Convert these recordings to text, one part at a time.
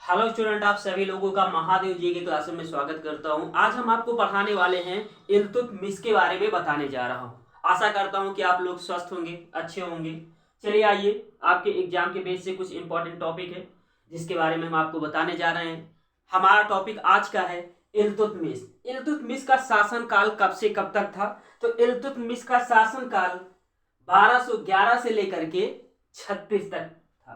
Hello student, आप सभी लोगों का महादेव जी की क्लास में स्वागत करता हूं। आज हम आपको पढ़ाने वाले हैं इल्तुतमिश के बारे में बताने जा रहा हूं। आशा करता हूं कि आप लोग स्वस्थ होंगे, अच्छे होंगे। चलिए आइए, आपके एग्जाम के बेस से कुछ इंपॉर्टेंट टॉपिक है जिसके बारे में हम आपको बताने जा रहे हैं। हमारा टॉपिक आज का है इल्तुतमिश। इल्तुतमिश का शासन काल कब से कब तक था? तो इल्तुतमिश का शासन काल 1211 से लेकर के 36 तक था।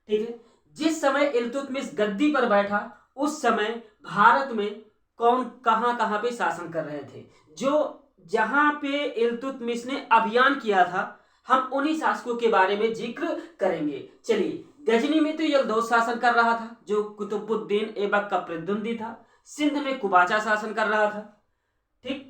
ठीक है। जिस समय इल्तुतमिश गद्दी पर बैठा उस समय भारत में कौन कहां कहां पे शासन कर रहे थे? जो जहां पे इल्तुतमिश ने अभियान किया था, हम उन्हीं शासकों के बारे में जिक्र करेंगे। चलिए, गजनी में तो यलदौस शासन कर रहा था जो कुतुबुद्दीन ऐबक का प्रतिद्वंदी था। सिंध में कुबाचा शासन कर रहा था। ठीक।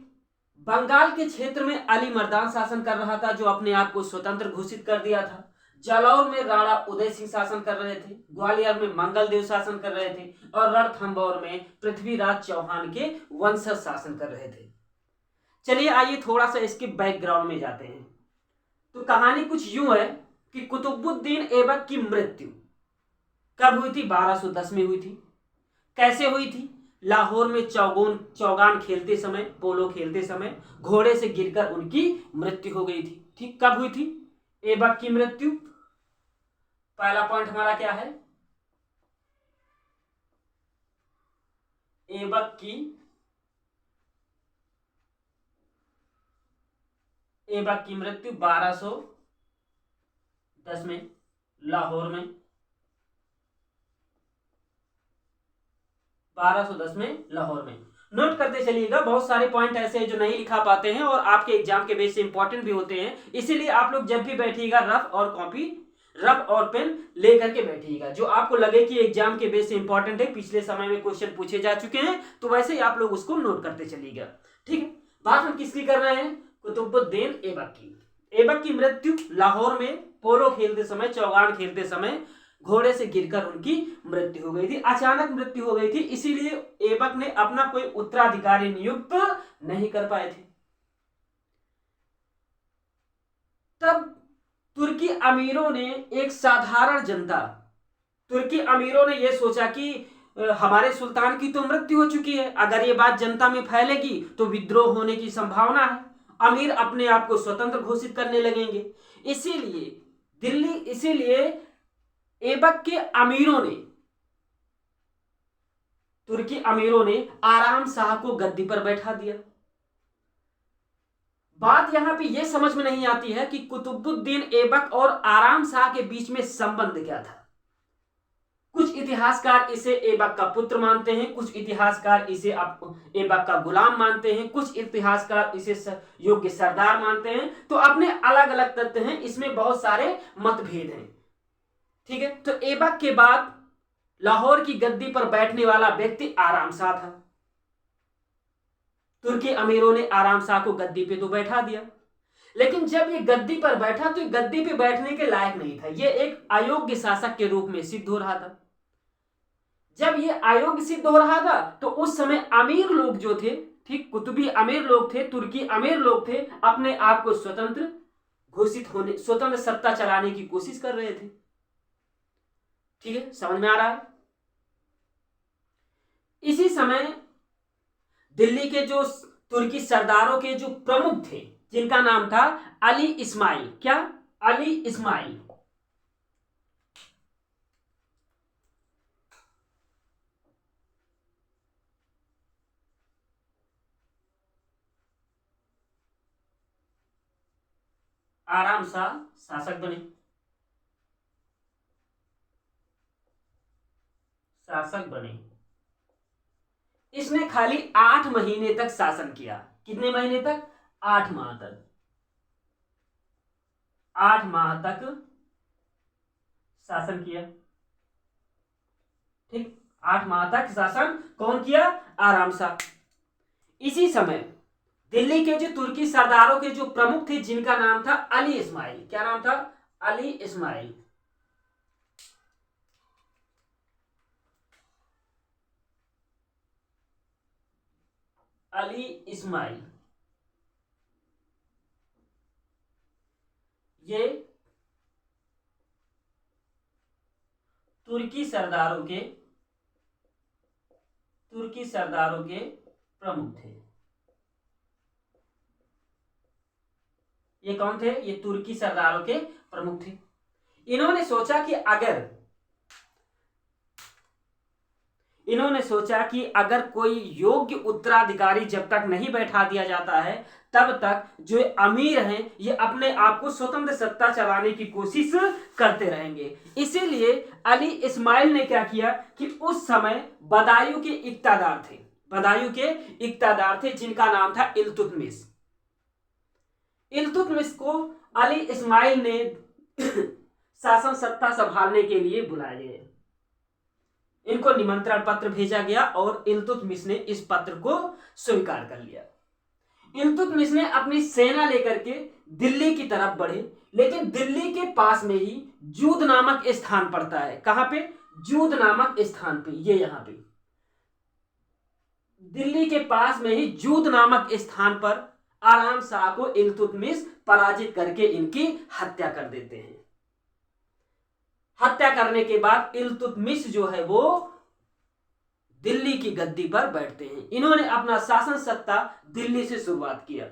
बंगाल के क्षेत्र में अली मर्दान शासन कर रहा था जो अपने आप को स्वतंत्र घोषित कर दिया था। जालौर में राणा उदय सिंह शासन कर रहे थे। ग्वालियर में मंगल देव शासन कर रहे थे और रणथंभौर में पृथ्वीराज चौहान के वंशज शासन कर रहे थे। चलिए आइए थोड़ा सा इसके बैकग्राउंड में जाते हैं। तो कहानी कुछ यूं है कि कुतुबुद्दीन ऐबक की मृत्यु कब हुई थी? 1210 में हुई थी। कैसे हुई थी? लाहौर में चौगान खेलते समय, पोलो खेलते समय घोड़े से गिरकर उनकी मृत्यु हो गई थी। ठीक, कब हुई थी ऐबक की मृत्यु? पहला पॉइंट हमारा क्या है? ऐबक की मृत्यु 1210 में लाहौर में, 1210 में लाहौर में। नोट करते चलिएगा, बहुत सारे पॉइंट ऐसे हैं जो नहीं लिखा पाते हैं और आपके एग्जाम के बेस से इंपॉर्टेंट भी होते हैं। इसीलिए आप लोग जब भी बैठिएगा रफ और पेन लेकर के बैठिएगा। जो आपको लगे कि एग्जाम के बेस से इंपॉर्टेंट है, पिछले समय में क्वेश्चन पूछे जा चुके हैं, तो वैसे ही आप लोग उसको नोट करते चलिएगा। ठीक है। बात हम किसकी कर रहे हैं? कुतुबुद्दीन ऐबक की। ऐबक की मृत्यु लाहौर में पोलो खेलते समय, चौगान खेलते समय घोड़े से गिरकर उनकी मृत्यु हो गई थी। अचानक मृत्यु हो गई थी, इसीलिए ऐबक ने अपना कोई उत्तराधिकारी नियुक्त नहीं कर पाए थे। तब तुर्की अमीरों ने एक साधारण जनता तुर्की अमीरों ने यह सोचा कि हमारे सुल्तान की तो मृत्यु हो चुकी है, अगर ये बात जनता में फैलेगी तो विद्रोह होने की संभावना है। अमीर अपने आप को स्वतंत्र घोषित करने लगेंगे। इसीलिए ऐबक के अमीरों ने तुर्की अमीरों ने आराम शाह को गद्दी पर बैठा दिया। बात यहां पे यह समझ में नहीं आती है कि कुतुबुद्दीन ऐबक और आराम शाह के बीच में संबंध क्या था। कुछ इतिहासकार इसे ऐबक का पुत्र मानते हैं, कुछ इतिहासकार इसे ऐबक का गुलाम मानते हैं, कुछ इतिहासकार इसे योग्य सरदार मानते हैं। तो अपने अलग अलग तथ्य हैं, इसमें बहुत सारे मतभेद हैं। ठीक है। तो ऐबक के बाद लाहौर की गद्दी पर बैठने वाला व्यक्ति आराम शाह था। तुर्की अमीरों ने आराम शाह को गद्दी पे तो बैठा दिया, लेकिन जब ये गद्दी पर बैठा तो ये गद्दी पे बैठने के लायक नहीं था। ये एक अयोग्य शासक के रूप में सिद्ध हो रहा था। जब ये अयोग्य सिद्ध हो रहा था तो उस समय अमीर लोग जो थे, ठीक, कुतुबी अमीर लोग थे, तुर्की अमीर लोग थे, अपने आप को स्वतंत्र घोषित होने, स्वतंत्र सत्ता चलाने की कोशिश कर रहे थे। ठीक है, समझ में आ रहा है? इसी समय दिल्ली के जो तुर्की सरदारों के जो प्रमुख थे, जिनका नाम था अली इस्माइल। क्या? अली इस्माइल। आराम शाह शासक बने। इसने खाली 8 महीने तक शासन किया। कितने महीने तक? 8 माह तक। 8 माह तक शासन किया। ठीक, 8 माह तक शासन कौन किया? आराम शाह। इसी समय दिल्ली के जो तुर्की सरदारों के जो प्रमुख थे, जिनका नाम था अली इस्माइल। क्या नाम था? अली इस्माइल। अली इस्माइल ये तुर्की सरदारों के तुर्की सरदारों के प्रमुख थे। ये कौन थे? ये तुर्की सरदारों के प्रमुख थे। इन्होंने सोचा कि अगर कोई योग्य उत्तराधिकारी जब तक नहीं बैठा दिया जाता है तब तक जो अमीर हैं ये अपने आप को स्वतंत्र सत्ता चलाने की कोशिश करते रहेंगे। इसीलिए अली इस्माइल ने क्या किया कि उस समय बदायूं के इक्तादार थे जिनका नाम था इल्तुतमिश। इल्तुतमिश को अली इस्माइल ने शासन सत्ता संभालने के लिए बुलाया गया। इनको निमंत्रण पत्र भेजा गया और इल्तुतमिश ने इस पत्र को स्वीकार कर लिया। इल्तुतमिश ने अपनी सेना लेकर के दिल्ली की तरफ बढ़े, लेकिन दिल्ली के पास में ही जूद नामक स्थान पड़ता है। कहां पे? जूद नामक स्थान पे, ये यहां पे दिल्ली के पास में ही जूद नामक स्थान पर आराम शाह को इल्तुतमिश पराजित करके इनकी हत्या कर देते हैं। हत्या करने के बाद इल्तुतमिश जो है वो दिल्ली की गद्दी पर बैठते हैं। इन्होंने अपना शासन सत्ता दिल्ली से शुरुआत किया।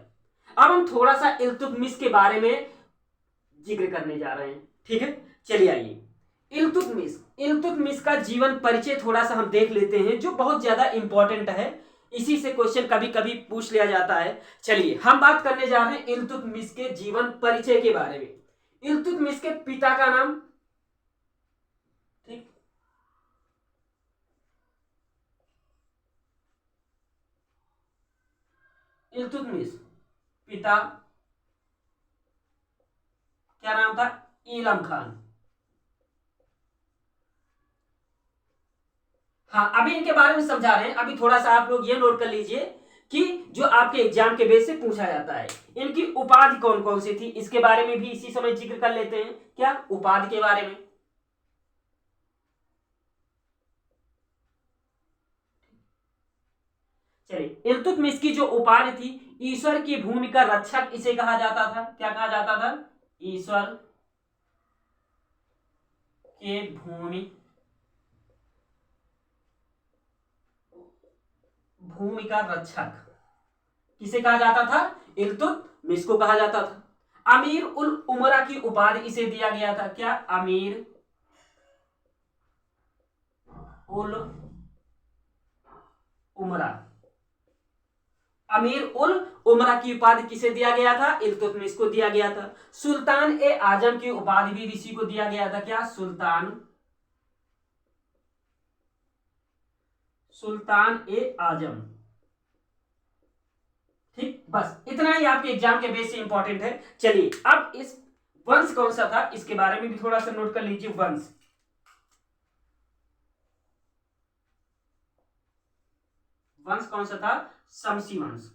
अब हम थोड़ा सा इल्तुतमिश के बारे में जिक्र करने जा रहे हैं, ठीक है? चलिए आइए, इल्तुतमिश का जीवन परिचय थोड़ा सा हम देख लेते हैं जो बहुत ज्यादा इंपॉर्टेंट है। इसी से क्वेश्चन कभी कभी पूछ लिया जाता है। चलिए हम बात करने जा रहे हैं इल्तुतमिश के जीवन परिचय के बारे में। इल्तुतमिश के पिता का नाम, ठीक, इल्तुतमिश पिता क्या नाम था? ईलम खान। हाँ, अभी इनके बारे में समझा रहे हैं। अभी थोड़ा सा आप लोग ये नोट कर लीजिए कि जो आपके एग्जाम के बेस से पूछा जाता है, इनकी उपाधि कौन कौन सी थी, इसके बारे में भी इसी समय जिक्र कर लेते हैं। क्या? उपाधि के बारे में। चलिए, इल्तुतमिश की जो उपाधि थी, ईश्वर की भूमि का रक्षक इसे कहा जाता था। क्या कहा जाता था? ईश्वर के भूमि का रक्षक किसे कहा जाता था? इल्तुतमिश को कहा जाता था। अमीर उल उमरा की उपाधि इसे दिया गया था। क्या? अमीर उल उमरा। अमीर उल उमरा की उपाधि किसे दिया गया था? इल्तुतमिश को दिया गया था। सुल्तान ए आजम की उपाधि भी इसी को दिया गया था। क्या? सुल्तान ए आजम। ठीक, बस इतना ही आपके एग्जाम के बेस से इंपॉर्टेंट है। चलिए अब इस वंश कौन सा था इसके बारे में भी थोड़ा सा नोट कर लीजिए। वंश कौन सा था? शमसी वंश।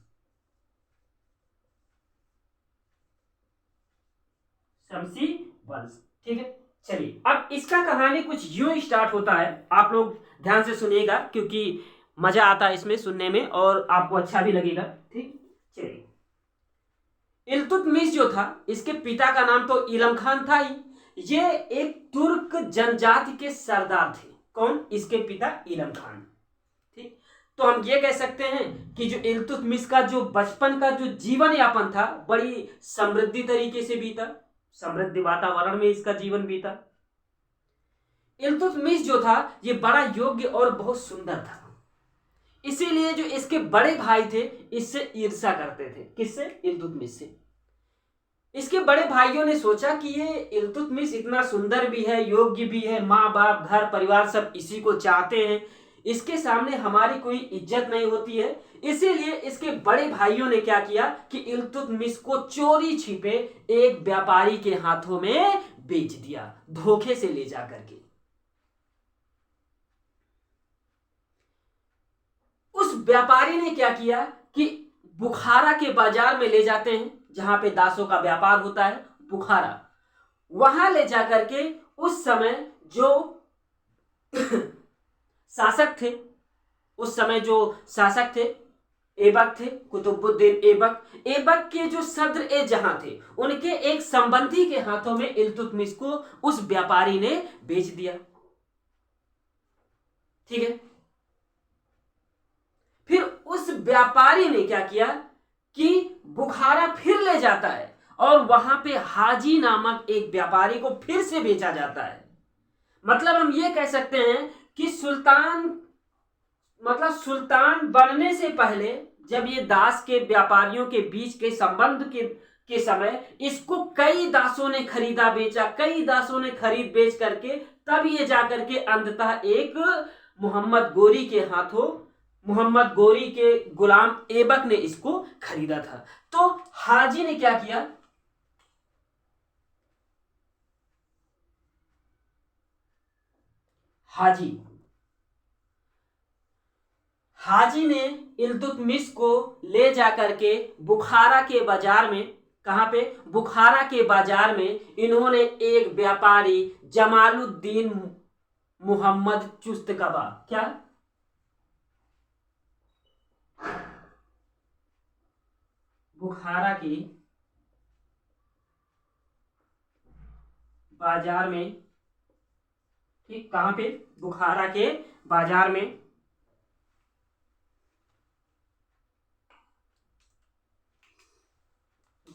शमसी वंश, ठीक है। चलिए अब इसका कहानी कुछ यूं स्टार्ट होता है। आप लोग ध्यान से सुनिएगा क्योंकि मजा आता है इसमें सुनने में और आपको अच्छा भी लगेगा। ठीक, चलिए। इल्तुतमिश जो था, इसके पिता का नाम तो ईलम खान था ही। ये एक तुर्क जनजाति के सरदार थे। कौन? इसके पिता ईलम खान। ठीक, तो हम ये कह सकते हैं कि जो इल्तुतमिश का जो बचपन का जो जीवन यापन था बड़ी समृद्धि तरीके से बीता, समृद्ध वातावरण में इसका जीवन बीता। इल्तुतमिश जो था ये बड़ा योग्य और बहुत सुंदर था, इसीलिए जो इसके बड़े भाई थे इससे ईर्ष्या करते थे। किससे? इल्तुतमिश से। इसके बड़े भाइयों ने सोचा कि ये इल्तुतमिश इतना सुंदर भी है, योग्य भी है, माँ बाप घर परिवार सब इसी को चाहते हैं, इसके सामने हमारी कोई इज्जत नहीं होती है। इसीलिए इसके बड़े भाइयों ने क्या किया कि इल्तुतमिश को चोरी छिपे एक व्यापारी के हाथों में बेच दिया, धोखे से ले जा करके। उस व्यापारी ने क्या किया कि बुखारा के बाजार में ले जाते हैं, जहां पे दासों का व्यापार होता है, बुखारा, वहां ले जाकर के उस समय जो शासक थे, ऐबक थे, कुतुबुद्दीन ऐबक के जो सद्र ए जहां थे, उनके एक संबंधी के हाथों में इल्तुतमिश को उस व्यापारी ने बेच दिया। ठीक है, उस व्यापारी ने क्या किया कि बुखारा फिर ले जाता है और वहां पे हाजी नामक एक व्यापारी को फिर से बेचा जाता है। मतलब हम ये कह सकते हैं कि सुल्तान बनने से पहले जब ये दास के व्यापारियों के बीच के संबंध के समय इसको कई दासों ने खरीदा बेचा, कई दासों ने खरीद बेच करके तब ये जाकर के अंततः एक मोहम्मद गोरी के गुलाम ऐबक ने इसको खरीदा था। तो हाजी ने क्या किया, हाजी ने इल्तुतमिश को ले जाकर के बुखारा के बाजार में, कहां पे, बुखारा के बाजार में इन्होंने एक व्यापारी जमालुद्दीन मोहम्मद चुस्तकबा, क्या, बुखारा के बाजार में, ठीक, कहां पे, बुखारा के बाजार में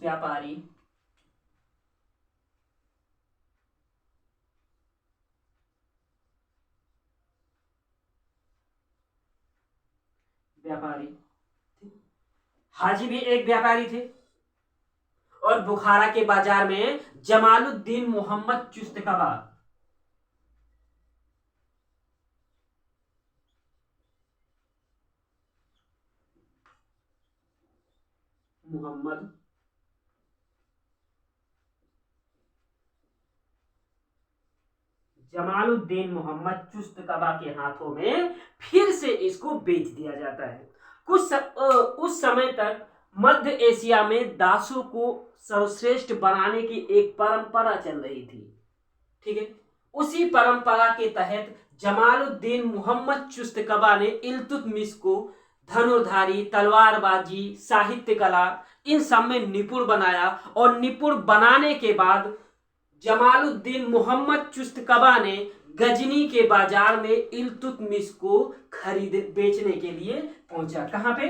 व्यापारी हाजी भी एक व्यापारी थे और बुखारा के बाजार में जमालुद्दीन मोहम्मद चुस्तकबा, जमालुद्दीन मोहम्मद चुस्तकबा के हाथों में फिर से इसको बेच दिया जाता है। उस समय तक मध्य एशिया में दासों को सर्वश्रेष्ठ बनाने की एक परंपरा चल रही थी, ठीक है। उसी परंपरा के तहत जमालुद्दीन मोहम्मद चुस्तकबा ने इल्तुतमिश को धनुर्धारी, तलवारबाजी, साहित्य कला, इन सब में निपुण बनाया और निपुण बनाने के बाद जमालुद्दीन मोहम्मद चुस्तकबा ने गजनी के बाजार में इल्तुतमिश को खरीद बेचने के लिए पहुंचा। कहां पे,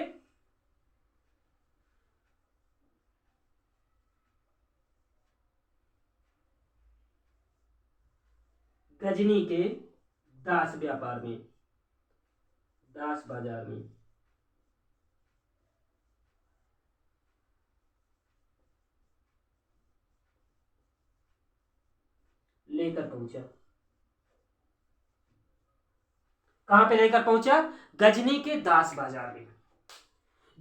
गजनी के दास व्यापार में, दास बाजार में। लेकर पहुंचा, कहां पे लेकर पहुंचा, गजनी के दास बाजार में।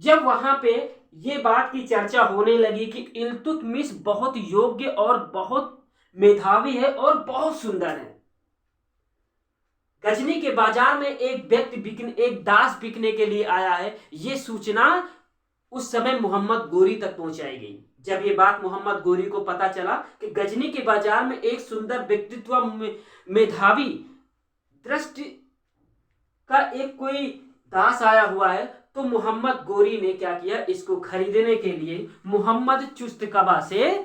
जब वहां पे ये बात की चर्चा होने लगी कि इल्तुतमिश बहुत योग्य और बहुत मेधावी है और बहुत सुंदर है, गजनी के बाजार में एक दास बिकने के लिए आया है, ये सूचना उस समय मोहम्मद गोरी तक पहुंचाई गई। जब ये बात मोहम्मद गोरी को पता चला कि गजनी के बाजार में एक सुंदर व्यक्तित्व, मेधावी दृष्टि का एक कोई दास आया हुआ है, तो मोहम्मद गोरी ने क्या किया, इसको खरीदने के लिए मोहम्मद चुस्तकबा से,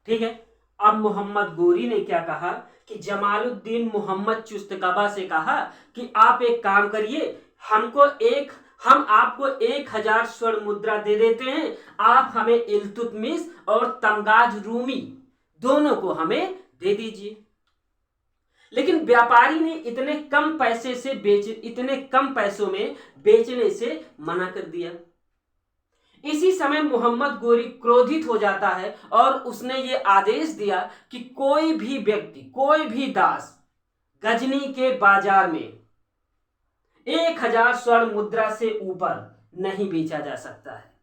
ठीक है। अब मोहम्मद गोरी ने क्या कहा कि जमालुद्दीन मोहम्मद चुस्तकबा से कहा कि आप एक काम करिए, हम आपको 1000 स्वर्ण मुद्रा दे देते हैं, आप हमें इल्तुतमिश और तमगाज रूमी दोनों को हमें दे दीजिए। लेकिन व्यापारी ने इतने कम पैसों में बेचने से मना कर दिया। इसी समय मोहम्मद गोरी क्रोधित हो जाता है और उसने ये आदेश दिया कि कोई भी व्यक्ति, कोई भी दास गजनी के बाजार में 1000 स्वर्ण मुद्रा से ऊपर नहीं बेचा जा सकता है।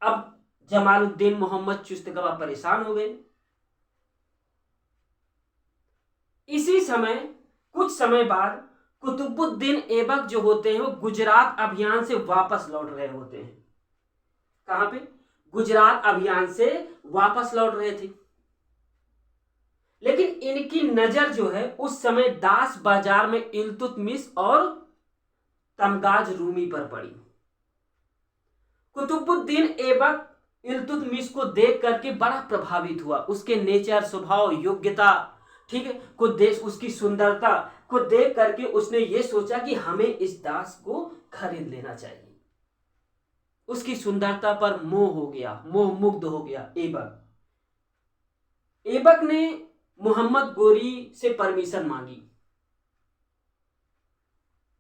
अब जमालुद्दीन मोहम्मद चुस्तकबा परेशान हो गए। इसी समय कुछ समय बाद कुतुबुद्दीन ऐबक जो होते हैं वो गुजरात अभियान से वापस लौट रहे होते हैं। कहां पे, गुजरात अभियान से वापस लौट रहे थे, लेकिन इनकी नजर जो है उस समय दास बाजार में इल्तुतमिश और तमगाज रूमी पर पड़ी। कुतुबुद्दीन ऐबक इल्तुतमिश को देख करके बड़ा प्रभावित हुआ, उसके नेचर, स्वभाव, योग्यता, ठीक है, को देख उसकी सुंदरता को देख करके उसने ये सोचा कि हमें इस दास को खरीद लेना चाहिए। उसकी सुंदरता पर मोह हो गया, मोह मुग्ध हो गया ऐबक। ऐबक ने मोहम्मद गोरी से परमिशन मांगी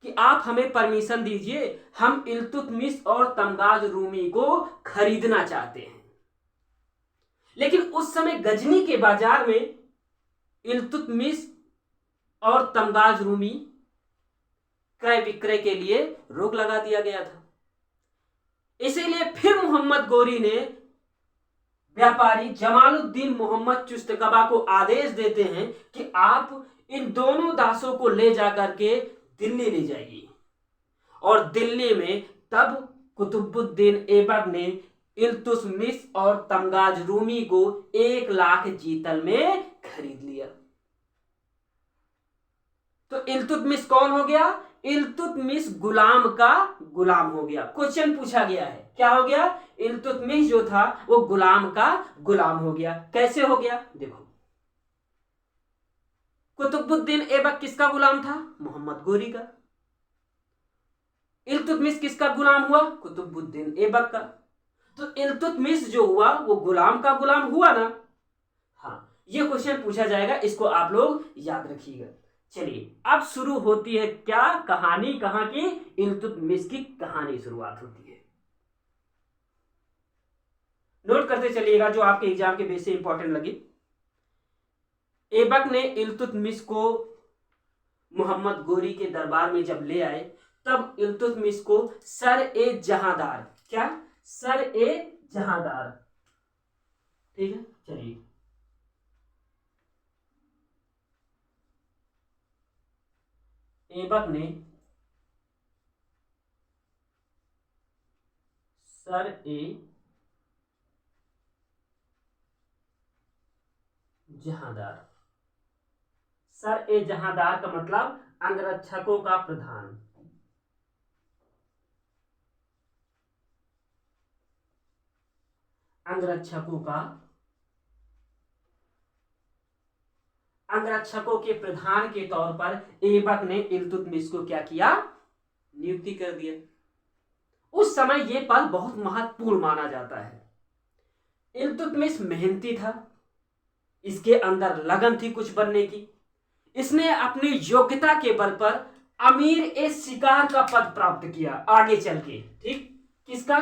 कि आप हमें परमिशन दीजिए, हम इल्तुतमिश और तमगाज रूमी को खरीदना चाहते हैं। लेकिन उस समय गजनी के बाजार में इल्तुतमिश और तमगाज रूमी क्रय विक्रय के लिए रोक लगा दिया गया था। इसीलिए फिर मोहम्मद गोरी ने व्यापारी जमालुद्दीन मोहम्मद चुस्तकबा को आदेश देते हैं कि आप इन दोनों दासों को ले जाकर के दिल्ली ले जाइए। और दिल्ली में तब कुतुबुद्दीन ऐबक ने इल्तुतमिश और तमगाज रूमी को 1 लाख जीतल में खरीद लिया। तो इल्तुतमिश कौन हो गया? इल्तुतमिश गुलाम का गुलाम हो गया। क्वेश्चन पूछा गया है, क्या हो गया? इल्तुतमिश जो था वो गुलाम का गुलाम हो गया। कैसे हो गया? देखो, कुतुबुद्दीन ऐबक किसका गुलाम था? मोहम्मद गोरी का। इल्तुतमिश किसका गुलाम हुआ? कुतुबुद्दीन ऐबक का। तो इल्तुतमिश जो हुआ वो गुलाम का गुलाम हुआ ना। हाँ, ये क्वेश्चन पूछा जाएगा, इसको आप लोग याद रखिएगा। चलिए, अब शुरू होती है क्या कहानी? कहां की? इल्तुतमिश की कहानी शुरुआत होती है। नोट करते चलिएगा जो आपके एग्जाम के बेस से इंपॉर्टेंट लगे। ऐबक ने इल्तुतमिश को मोहम्मद गोरी के दरबार में जब ले आए, तब इल्तुतमिश को सर ए जहांदार, क्या? सर ए जहांदार, ठीक है। चलिए, ऐबक ने सर ए जहांदार, सर ए जहांदार का मतलब अंगरक्षकों का प्रधान। अंगरक्षकों के प्रधान के तौर पर ऐबक ने इल्तुतमिश को क्या किया? नियुक्ति कर दिया। उस समय यह पद बहुत महत्वपूर्ण माना जाता है। इल्तुतमिश मेहनती था, इसके अंदर लगन थी कुछ बनने की। इसने अपनी योग्यता के बल पर अमीर ए शिकार का पद प्राप्त किया आगे चल के। ठीक, किसका?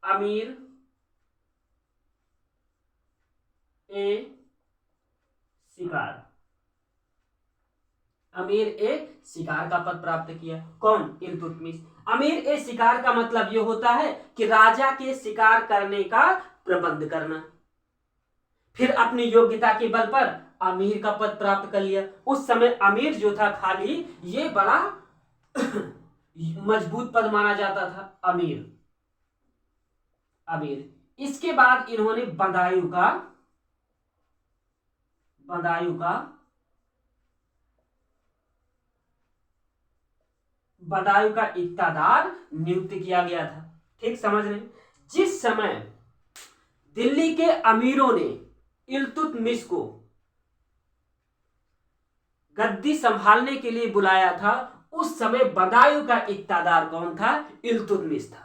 अमीर ए शिकार, अमीर ए शिकार का पद प्राप्त किया। कौन? इल्तुतमिश। अमीर ए शिकार का मतलब यह होता है कि राजा के शिकार करने का प्रबंध करना। फिर अपनी योग्यता के बल पर अमीर का पद प्राप्त कर लिया। उस समय अमीर जो था खाली ये बड़ा मजबूत पद माना जाता था, अमीर। इसके बाद इन्होंने बदायूं का इक्तादार नियुक्त किया गया था। ठीक, समझ रहे? जिस समय दिल्ली के अमीरों ने इल्तुतमिश को गद्दी संभालने के लिए बुलाया था, उस समय बदायूं का इक्तादार कौन था? इल्तुतमिश था।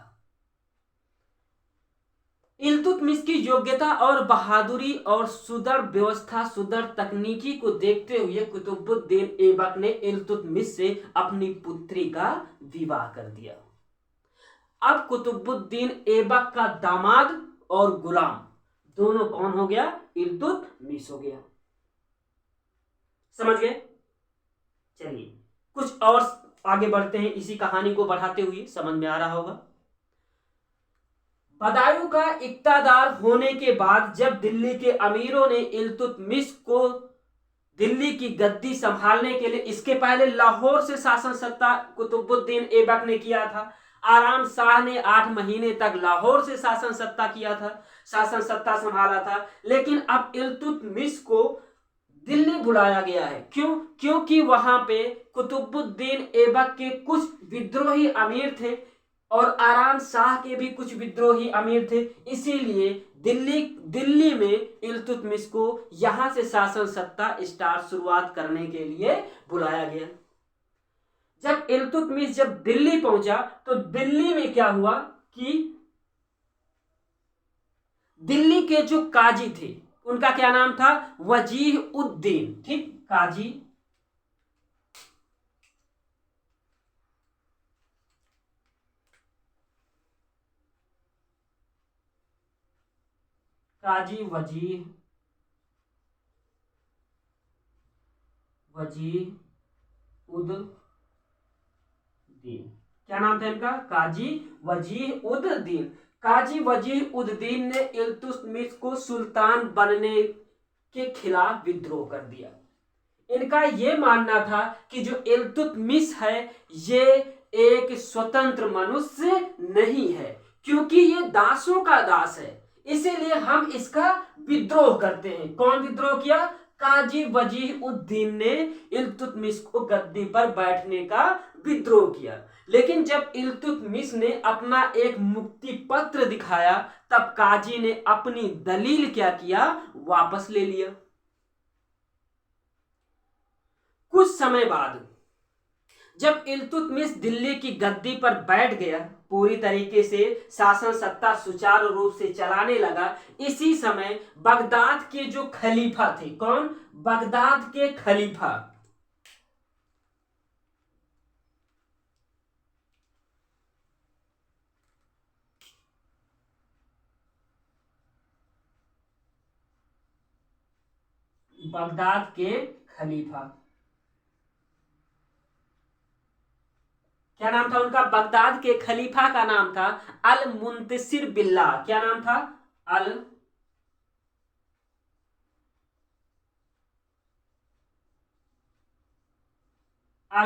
इल्तुतमिश की योग्यता और बहादुरी और सुदृढ़ व्यवस्था, सुदृढ़ तकनीकी को देखते हुए कुतुबुद्दीन ऐबक ने इल्तुतमिश से अपनी पुत्री का विवाह कर दिया। अब कुतुबुद्दीन ऐबक का दामाद और गुलाम दोनों कौन हो गया? इल्तुतमिश हो गया। समझ गए? चलिए, कुछ और आगे बढ़ते हैं, इसी कहानी को बढ़ाते हुए, समझ में आ रहा होगा। बदायूं का इक्तादार होने के बाद जब दिल्ली के अमीरों ने इल्तुतमिश को दिल्ली की गद्दी संभालने के लिए, इसके पहले लाहौर से शासन सत्ता कुतुबुद्दीन ऐबक ने किया था। आराम शाह ने 8 महीने तक लाहौर से शासन सत्ता किया था, शासन सत्ता संभाला था। लेकिन अब इल्तुतमिश को दिल्ली बुलाया गया है। क्यों? क्योंकि वहां पे कुतुबुद्दीन ऐबक के कुछ विद्रोही अमीर थे और आराम शाह के भी कुछ विद्रोही अमीर थे। इसीलिए दिल्ली में इल्तुतमिश को यहां से शासन सत्ता शुरुआत करने के लिए बुलाया गया। जब इल्तुतमिश दिल्ली पहुंचा तो दिल्ली में क्या हुआ कि दिल्ली के जो काजी थे उनका क्या नाम था, वजीह उद्दीन। ठीक, काजी वजीह उद्दीन, क्या नाम था इनका, काजी वजीह उद्दीन। काजी वजीह उद्दीन ने इल्तुतमिश को सुल्तान बनने के खिलाफ विद्रोह कर दिया। इनका यह मानना था कि जो इल्तुतमिश है ये एक स्वतंत्र मनुष्य नहीं है, क्योंकि ये दासों का दास है, इसीलिए हम इसका विद्रोह करते हैं। कौन विद्रोह किया, काजी वजीह उद्दीन ने इल्तुतमिश को गद्दी पर बैठने का विद्रोह किया। लेकिन जब इल्तुतमिश ने अपना एक मुक्ति पत्र दिखाया तब काजी ने अपनी दलील क्या किया, वापस ले लिया। कुछ समय बाद जब इल्तुतमिश दिल्ली की गद्दी पर बैठ गया, पूरी तरीके से शासन सत्ता सुचारू रूप से चलाने लगा, इसी समय बगदाद के जो खलीफा थे, कौन, बगदाद के खलीफा क्या नाम था उनका, बगदाद के खलीफा का नाम था अल मुंतसिर बिल्ला। क्या नाम था, अल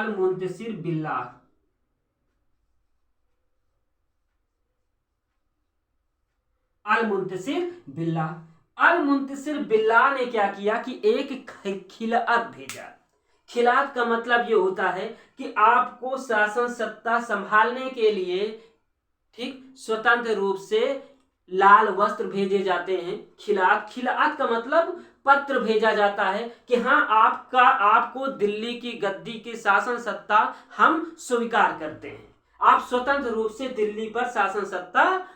मुंतसिर बिल्ला। अल मुंतसिर बिल्ला ने क्या किया कि एक खिलात भेजा। खिलात का मतलब ये होता है कि आपको शासन सत्ता संभालने के लिए, ठीक, स्वतंत्र रूप से लाल वस्त्र भेजे जाते हैं। खिलात का मतलब पत्र भेजा जाता है कि हाँ आपको दिल्ली की गद्दी की शासन सत्ता हम स्वीकार करते हैं, आप स्वतंत्र रूप से दिल्ली पर शासन सत्ता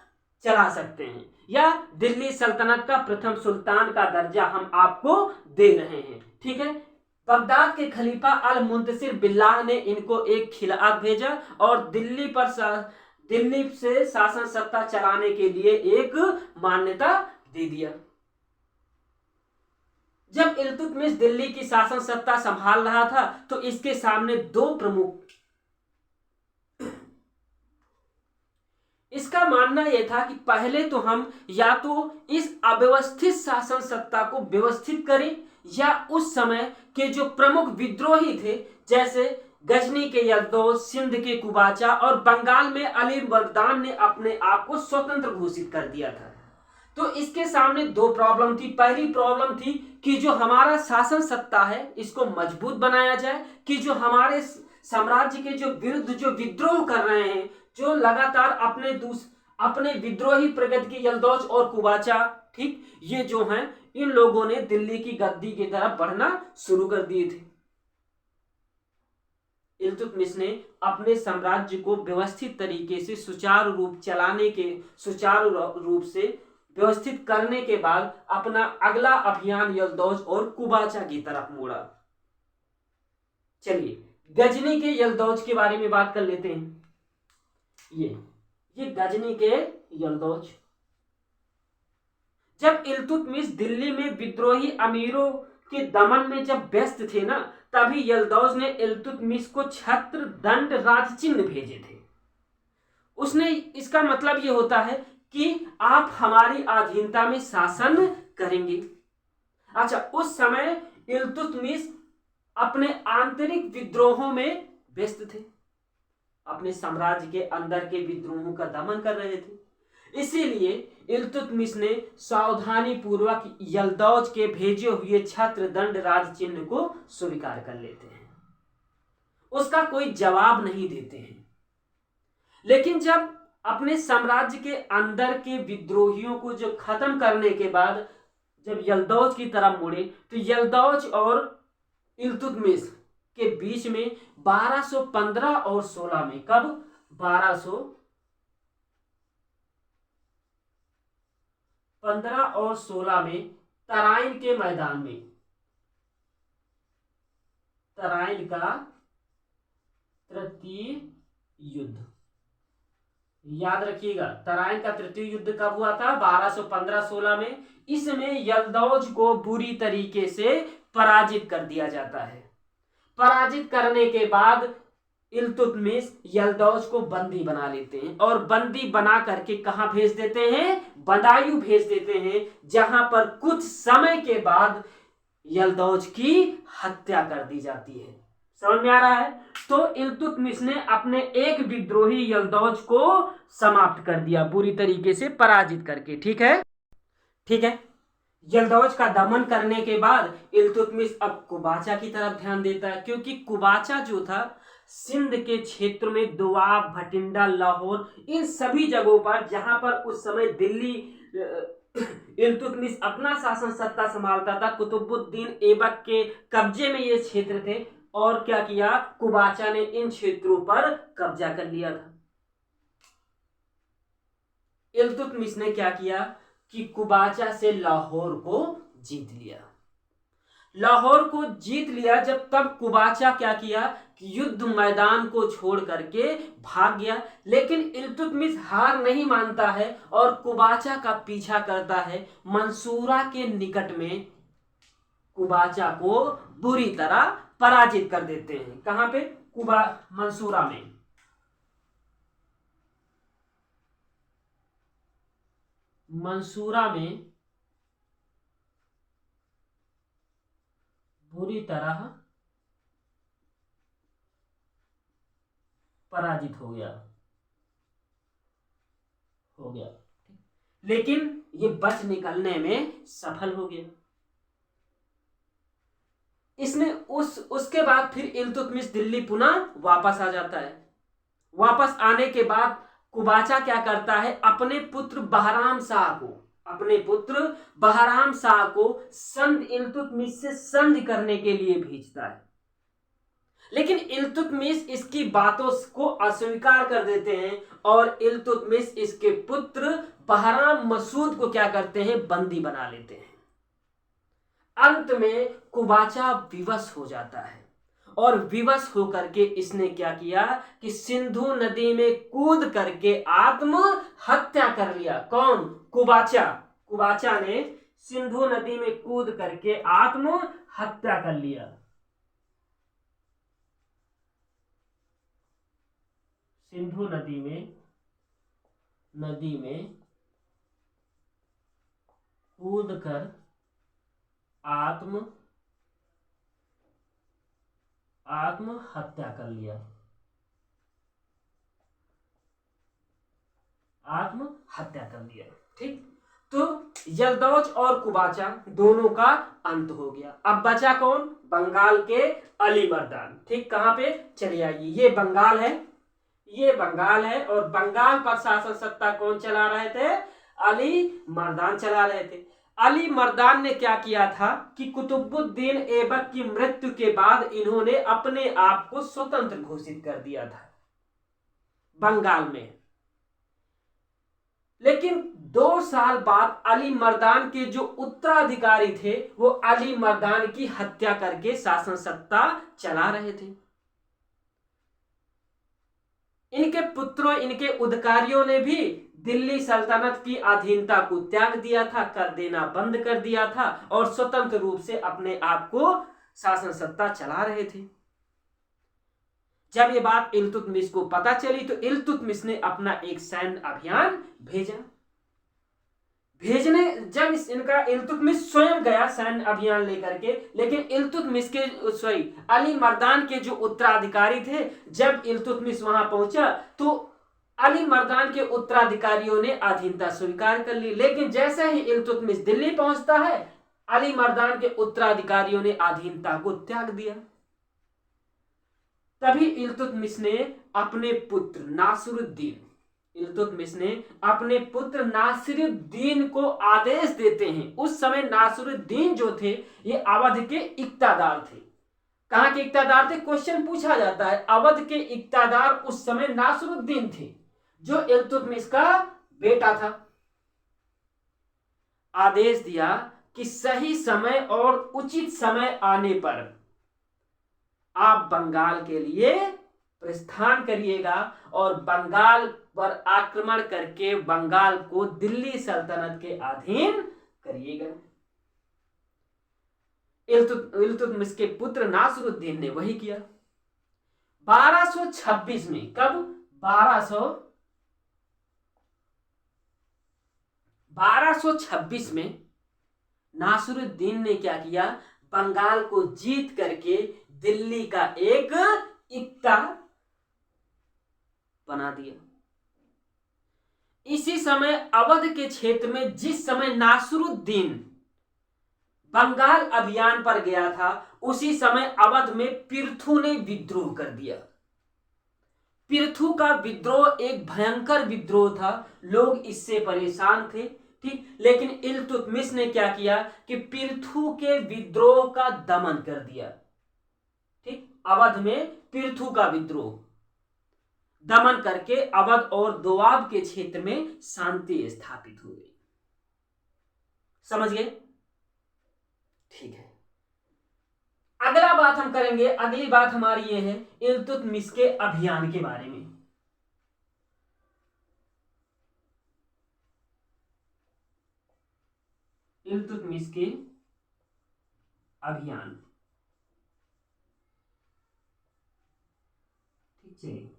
चला सकते हैं, या दिल्ली सल्तनत का प्रथम सुल्तान का दर्जा हम आपको दे रहे हैं। ठीक है, बगदाद के खलीफा अल मुंतसिर बिल्लाह ने इनको एक खिलात भेजा और दिल्ली से शासन सत्ता चलाने के लिए एक मान्यता दे दिया। जब इल्तुतमिश दिल्ली की शासन सत्ता संभाल रहा था तो इसके सामने दो प्रमुख, इसका मानना यह था कि पहले तो हम या तो इस अव्यवस्थित शासन सत्ता को व्यवस्थित करें, या उस समय के जो प्रमुख विद्रोही थे जैसे गजनी के यल्दौज, सिंध के कुबाचा और बंगाल में अली मर्दान ने अपने आप को स्वतंत्र घोषित कर दिया था। तो इसके सामने दो प्रॉब्लम थी। पहली प्रॉब्लम थी कि जो हमारा शासन सत्ता है इसको मजबूत बनाया जाए, कि जो हमारे साम्राज्य के जो विरुद्ध जो विद्रोह कर रहे हैं, जो लगातार अपने विद्रोही प्रगति के यल्दौज और कुबाचा, ठीक, ये जो हैं इन लोगों ने दिल्ली की गद्दी की तरफ बढ़ना शुरू कर दिए थे। इल्तुतमिश ने अपने साम्राज्य को व्यवस्थित तरीके से सुचारू रूप से व्यवस्थित करने के बाद अपना अगला अभियान यल्दौज और कुबाचा की तरफ मोड़ा। चलिए गजनी के यल्दौज के बारे में बात कर लेते हैं। ये गजनी के यल्दौज, जब इल्तुतमिश दिल्ली में विद्रोही अमीरों के दमन में जब व्यस्त थे ना, तभी यल्दौज ने इल्तुतमिश को छत्र दंड राज चिन्ह भेजे थे। उसने, इसका मतलब ये होता है कि आप हमारी अधीनता में शासन करेंगे। अच्छा, उस समय इल्तुतमिश अपने आंतरिक विद्रोहों में व्यस्त थे, अपने साम्राज्य के अंदर के विद्रोहों का दमन कर रहे थे। इसीलिए इल्तुतमिश ने सावधानी पूर्वक यल्दौज के भेजे हुए छत्र दंड राज चिन्ह को स्वीकार कर लेते हैं, उसका कोई जवाब नहीं देते हैं। लेकिन जब अपने साम्राज्य के अंदर के विद्रोहियों को जो खत्म करने के बाद जब यल्दौज की तरफ मुड़े तो यल्दौज और इल्तुतमिश के बीच में 1215 और 16 में, कब 1215 और 16 में तराइन के मैदान में, तराइन का तृतीय युद्ध, याद रखिएगा तराइन का तृतीय युद्ध कब हुआ था, 1215-16 में। इसमें यल्दौज को बुरी तरीके से पराजित कर दिया जाता है। पराजित करने के बाद इल्तुतमिश यल्दौज को बंदी बना लेते हैं और बंदी बना करके कहां भेज देते हैं, बदायूं भेज देते हैं, जहां पर कुछ समय के बाद यल्दौज की हत्या कर दी जाती है। समझ में आ रहा है? तो इल्तुतमिश ने अपने एक विद्रोही यल्दौज को समाप्त कर दिया, बुरी तरीके से पराजित करके। ठीक है, ठीक है। यल्दौज का दमन करने के बाद इल्तुतमिश अब कुबाचा की तरफ ध्यान देता है, क्योंकि कुबाचा जो था सिंध के क्षेत्र में दोआब, भटिंडा, लाहौर, इन सभी जगहों पर जहां पर उस समय दिल्ली इल्तुतमिश अपना शासन सत्ता संभालता था, कुतुबुद्दीन ऐबक के कब्जे में ये क्षेत्र थे। और क्या किया, कुबाचा ने इन क्षेत्रों पर कब्जा कर लिया था। इल्तुतमिश ने क्या किया कि कुबाचा से लाहौर को जीत लिया। लाहौर को जीत लिया जब, तब कुबाचा क्या किया कि युद्ध मैदान को छोड़ करके भाग गया। लेकिन इल्तुतमिश हार नहीं मानता है और कुबाचा का पीछा करता है। मंसूरा के निकट में कुबाचा को बुरी तरह पराजित कर देते हैं। कहां पे, मंसूरा में। मंसूरा में बुरी तरह पराजित हो गया। लेकिन ये बच निकलने में सफल हो गया। इसने उसके बाद फिर इल्तुतमिश दिल्ली पुनः वापस आ जाता है। वापस आने के बाद कुबाचा क्या करता है, अपने पुत्र बहराम शाह को संधि इल्तुतमिश से संधि करने के लिए भेजता है। लेकिन इल्तुतमिश इसकी बातों को अस्वीकार कर देते हैं और इल्तुतमिश इसके पुत्र बहराम मसूद को क्या करते हैं, बंदी बना लेते हैं। अंत में कुबाचा विवश हो जाता है और विवश होकर के इसने क्या किया कि सिंधु नदी में कूद करके आत्महत्या कर लिया। कौन, कुबाचा ने सिंधु नदी में कूद करके आत्महत्या कर लिया। सिंधु नदी में कूद कर आत्महत्या कर लिया। ठीक, तो यल्दौज और कुबाचा दोनों का अंत हो गया। अब बचा कौन, बंगाल के अली मर्दान। ठीक, कहां पे, चलिए आइए, ये बंगाल है और बंगाल पर शासन सत्ता कौन चला रहे थे, अली मर्दान चला रहे थे। अली मर्दान ने क्या किया था कि कुतुबुद्दीन ऐबक की मृत्यु के बाद इन्होंने अपने आप को स्वतंत्र घोषित कर दिया था बंगाल में। लेकिन 2 साल बाद अली मर्दान के जो उत्तराधिकारी थे वो अली मर्दान की हत्या करके शासन सत्ता चला रहे थे। इनके पुत्रों, इनके उद्कारियों ने भी दिल्ली सल्तनत की अधीनता को त्याग दिया था, कर देना बंद कर दिया था और स्वतंत्र रूप से अपने आप को शासन सत्ता चला रहे थे। जब ये बात इल्तुतमिश को पता चली तो इल्तुतमिश ने अपना एक सैन्य अभियान भेजा। जब इनका इल्तुतमिश स्वयं गया सैन्य अभियान लेकर के, लेकिन इल्तुतमिश के अली मर्दान के जो उत्तराधिकारी थे, जब इल्तुतमिश वहां पहुंचा तो अली मर्दान के उत्तराधिकारियों ने अधीनता स्वीकार कर ली। लेकिन जैसे ही इल्तुतमिश दिल्ली पहुंचता है, अली मर्दान के उत्तराधिकारियों ने अधीनता को त्याग दिया। तभी इल्तुतमिश ने अपने पुत्र नासिरुद्दीन, इल्तुतमिश ने अपने पुत्र नासिरुद्दीन को आदेश देते हैं। उस समय नासिरुद्दीन जो थे ये अवध के इक्तादार थे। कहां के इक्तादार थे? क्वेश्चन पूछा जाता है। अवध के इक्तादार उस समय नासिरुद्दीन थे जो इल्तुतमिश का बेटा था। आदेश दिया कि सही समय और उचित समय आने पर आप बंगाल के लिए प्रस्थान करिएगा और बंगाल पर आक्रमण करके बंगाल को दिल्ली सल्तनत के अधीन करिएगा। इल्तुतमिश के पुत्र नासिरुद्दीन ने वही किया। 1226 में, कब? 1226 में नासिरुद्दीन ने क्या किया? बंगाल को जीत करके दिल्ली का एक इक्ता बना दिया। इसी समय अवध के क्षेत्र में जिस समय नासिरुद्दीन बंगाल अभियान पर गया था, उसी समय अवध में पृथु ने विद्रोह कर दिया। पृथु का विद्रोह एक भयंकर विद्रोह था। लोग इससे परेशान थे, ठीक। लेकिन इल्तुतमिश ने क्या किया कि पृथु के विद्रोह का दमन कर दिया, ठीक। अवध में पृथु का विद्रोह दमन करके अवध और दोआब के क्षेत्र में शांति स्थापित हो गई। समझ गए? ठीक है। अगला बात हम करेंगे, अगली बात हमारी ये है इल्तुतमिश के अभियान के बारे में। इल्तुतमिश के अभियान, ठीक है।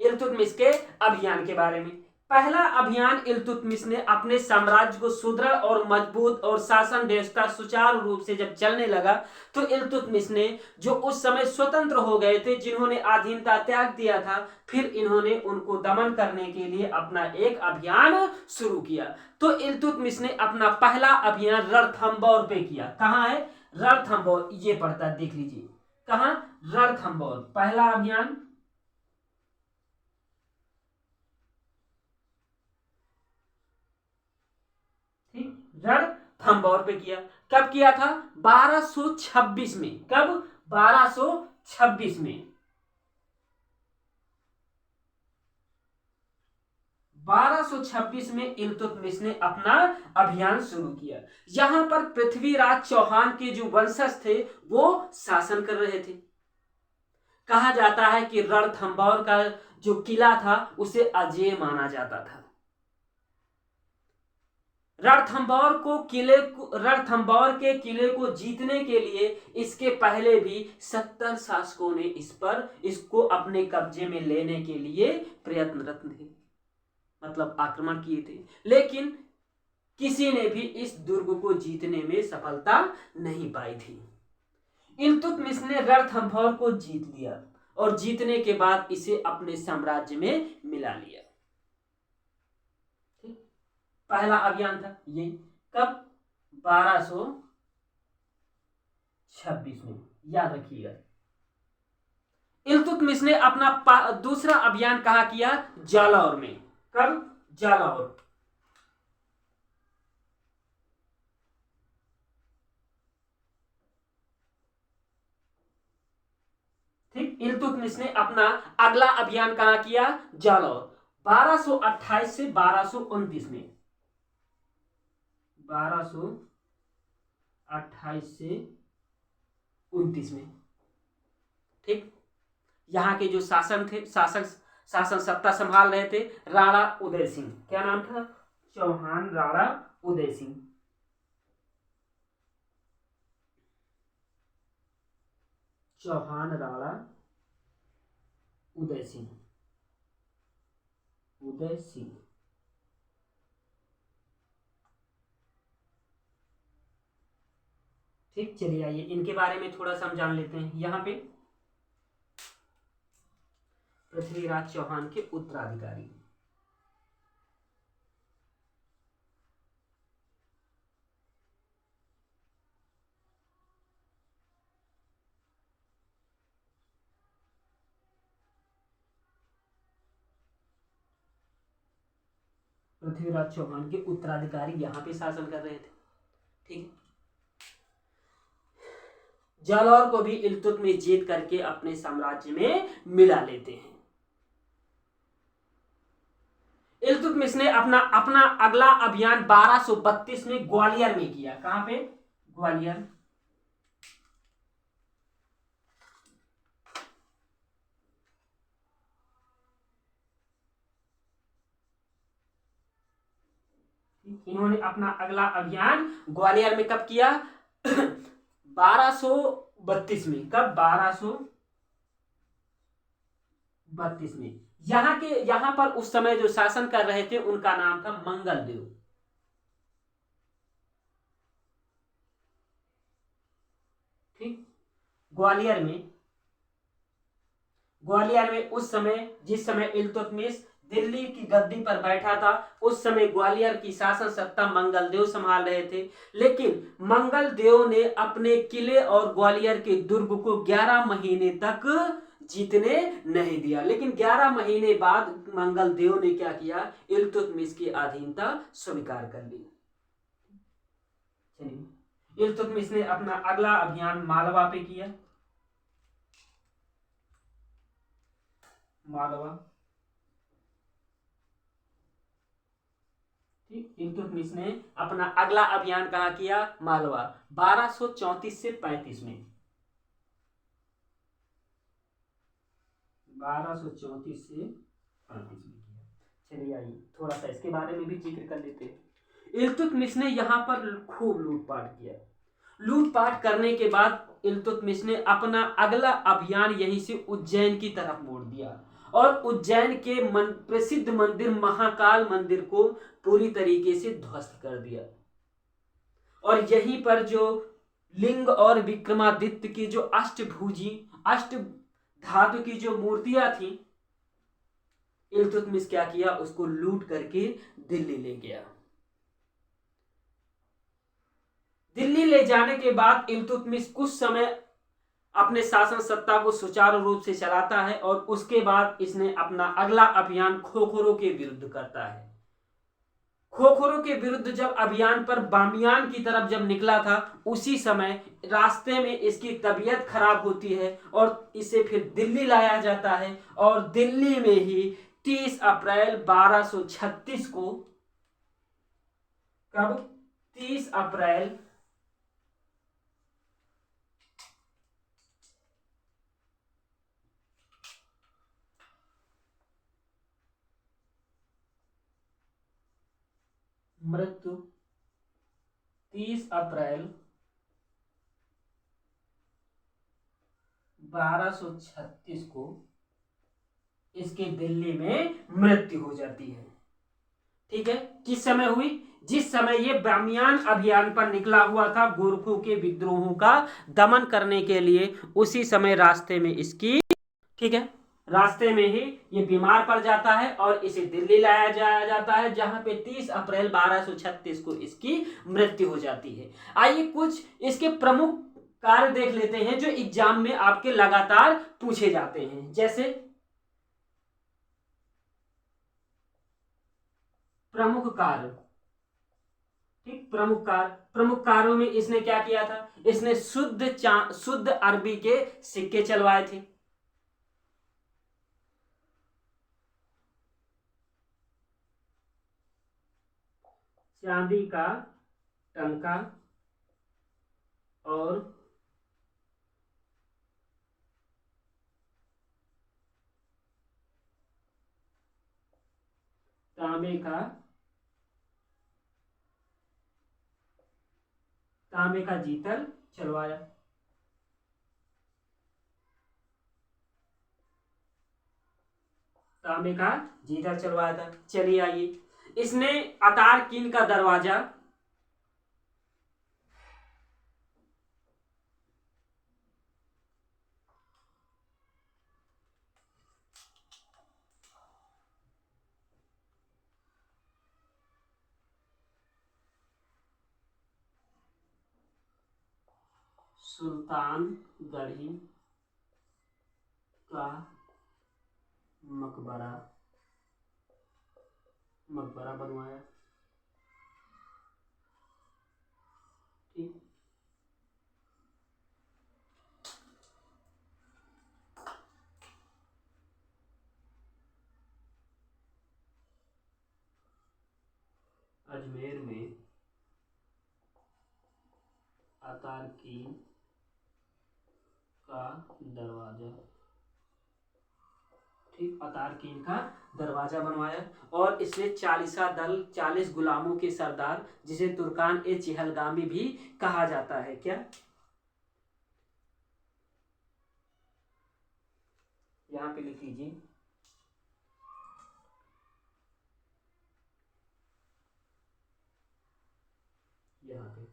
इल्तुतमिश के अभियान के बारे में, पहला अभियान इल्तुतमिश ने अपने साम्राज्य को सुदृढ़ और मजबूत और शासन व्यवस्था सुचारू रूप से जब चलने लगा, तो इल्तुतमिश ने जो उस समय स्वतंत्र हो गए थे, जिन्होंने अधीनता त्याग दिया था, फिर इन्होंने उनको दमन करने के लिए अपना एक अभियान शुरू किया। तो इल्तुतमिश ने अपना पहला अभियान रणथंभौर पे किया। कहाँ है? रणथंभौर, ये पड़ता है, देख लीजिए कहाँ? रणथंभौर, पहला अभियान रणथंभौर पे किया। कब किया था? 1226 में। कब? 1226 में। 1226 में इल्तुतमिश ने अपना अभियान शुरू किया। यहां पर पृथ्वीराज चौहान के जो वंशज थे वो शासन कर रहे थे। कहा जाता है कि रणथंभौर का जो किला था उसे अजेय माना जाता था। रणथंभौर के किले को जीतने के लिए इसके पहले भी 70 शासकों ने इसको अपने कब्जे में लेने के लिए प्रयत्नरत थे, मतलब आक्रमण किए थे, लेकिन किसी ने भी इस दुर्ग को जीतने में सफलता नहीं पाई थी। इल्तुतमिश ने रणथंभौर को जीत लिया और जीतने के बाद इसे अपने साम्राज्य में मिला लिया। पहला अभियान था ये। कब? 1226 में, याद रखिएगा। इल्तुतमिश ने अपना दूसरा अभियान कहां किया? जालौर में। कब? जालौर। ठीक। इल्तुतमिश ने अपना अगला अभियान कहां किया? जालौर। 1228 से 1229 में। 1228 से 29 में, ठीक। यहां के जो शासन सत्ता संभाल रहे थे राणा उदय सिंह। क्या नाम था? चौहान राणा उदय सिंह। चौहान राणा उदय सिंह। ठीक। चलिए आइए इनके बारे में थोड़ा सा हम जान लेते हैं। यहाँ पे पृथ्वीराज चौहान के उत्तराधिकारी, पृथ्वीराज चौहान के उत्तराधिकारी यहाँ पे शासन कर रहे थे। ठीक है। जालौर को भी इल्तुतमिश जीत करके अपने साम्राज्य में मिला लेते हैं। इल्तुतमिश ने अपना अपना अगला अभियान 1232 में ग्वालियर में किया। कहां पे? ग्वालियर। इन्होंने अपना अगला अभियान ग्वालियर में कब किया? 1232 में। कब? 1232 में। यहां पर उस समय जो शासन कर रहे थे उनका नाम था मंगलदेव। ठीक। ग्वालियर में उस समय, जिस समय इल्तुतमिश दिल्ली की गद्दी पर बैठा था, उस समय ग्वालियर की शासन सत्ता मंगलदेव संभाल रहे थे। लेकिन मंगलदेव ने अपने किले और ग्वालियर के दुर्ग को 11 महीने तक जीतने नहीं दिया। लेकिन 11 महीने बाद मंगलदेव ने क्या किया? इल्तुतमिश की अधीनता स्वीकार कर ली। चलिए, इल्तुतमिश ने अपना अगला अभियान मालवा पे किया। मालवा। ठीक। इल्तुतमिश ने अपना अगला अभियान कहां किया? मालवा। 1234 से 35 में। 1234 से 35 में किया। चलिए आइए थोड़ा सा इसके बारे में भी जिक्र कर लेते हैं। इल्तुतमिश ने यहां पर खूब लूटपाट किया। लूटपाट करने के बाद इल्तुतमिश ने अपना अगला अभियान यहीं से उज्जैन की तरफ मोड़ दिया और उज्जैन के प्रसिद्ध मंदिर महाकाल मंदिर को पूरी तरीके से ध्वस्त कर दिया। और यहीं पर जो लिंग और विक्रमादित्य की जो अष्टभुजी अष्ट धातु की जो मूर्तियां थी, इल्तुतमिश क्या किया? उसको लूट करके दिल्ली ले गया। दिल्ली ले जाने के बाद इल्तुतमिश कुछ समय अपने शासन सत्ता को सुचारू रूप से चलाता है और उसके बाद इसने अपना अगला अभियान खोखरों के विरुद्ध करता है। खोखरों के विरुद्ध जब अभियान पर बामियान की तरफ जब निकला था, उसी समय रास्ते में इसकी तबीयत खराब होती है और इसे फिर दिल्ली लाया जाता है और दिल्ली में ही 30 अप्रैल 1236 को, कब? 30 अप्रैल मृत्यु 30 अप्रैल 1236 को इसके दिल्ली में मृत्यु हो जाती है। ठीक है। किस समय हुई? जिस समय ये बामियान अभियान पर निकला हुआ था गोरखों के विद्रोहों का दमन करने के लिए, उसी समय रास्ते में इसकी, ठीक है, रास्ते में ही ये बीमार पड़ जाता है और इसे दिल्ली लाया जाता है, जहां पे 30 अप्रैल 1236 को इसकी मृत्यु हो जाती है। आइए कुछ इसके प्रमुख कार्य देख लेते हैं जो एग्जाम में आपके लगातार पूछे जाते हैं। जैसे प्रमुख कार्य। ठीक। प्रमुख कार्यों में इसने क्या किया था? इसने शुद्ध अरबी के सिक्के चलवाए थे। चांदी का टंका और तांबे का जीतल चलवाया। तांबे का जीतल चलवाया था। चलिए आइए, इसने अतारकीन का दरवाजा, सुल्तानगढ़ी का मकबरा मकबरा बनवाया। ठीक, अजमेर में अतारकीन का दरवाजा, ठीक, अतारकीन का दरवाजा बनवाया। और इसने 40 दल, 40 गुलामों के सरदार, जिसे तुर्कान ए चिहलगामी भी कहा जाता है, क्या? यहाँ पे लिख लीजिए। यहाँ पे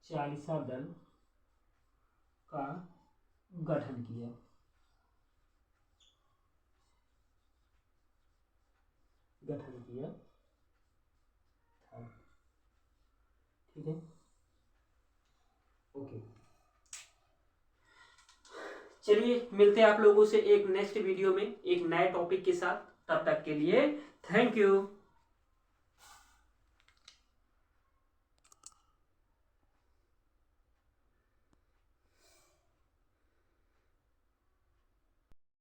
40 दल का गठन किया। गठन किया था। ठीक है, ओके। चलिए मिलते हैं आप लोगों से एक नेक्स्ट वीडियो में एक नए टॉपिक के साथ। तब तक के लिए थैंक यू।